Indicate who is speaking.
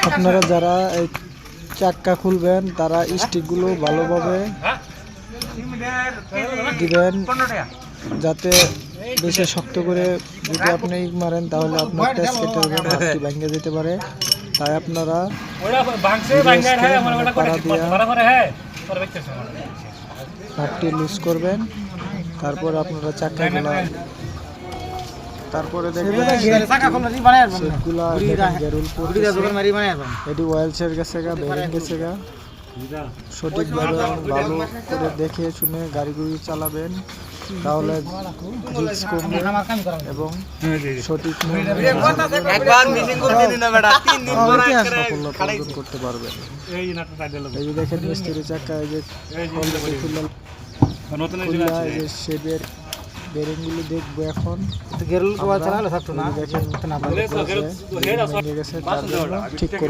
Speaker 1: আপনারা যারা এই চাক্কা খুলবেন তারা স্টিকগুলো ভালোভাবে দিবেন, যাতে বেশি শক্ত করে যদি আপনি মারেন তাহলে আপনার টেস্ট কেটে হাতটি ভেঙে যেতে পারে। তাই আপনারা হাতটি লুজ করবেন, তারপর আপনারা চাক্কাগুলা তারপরে দেখবেন সেটগুলা গেরুল এটি ওয়েলসের গেছে গা, বেরিং গেছে গা। সঠিকভাবে ভালো করে দেখে শুনে গাড়িগুলি চালাবেন, তাহলে রিস্ক কমবে এবং সঠিক সাফল্য অর্জন করতে পারবেন। এই যে দেখেন মিস্ত্রি চাক্কা, এই যে শেপের বেরিংগুলো দেখবো এখন। দেখেন ঠিক করে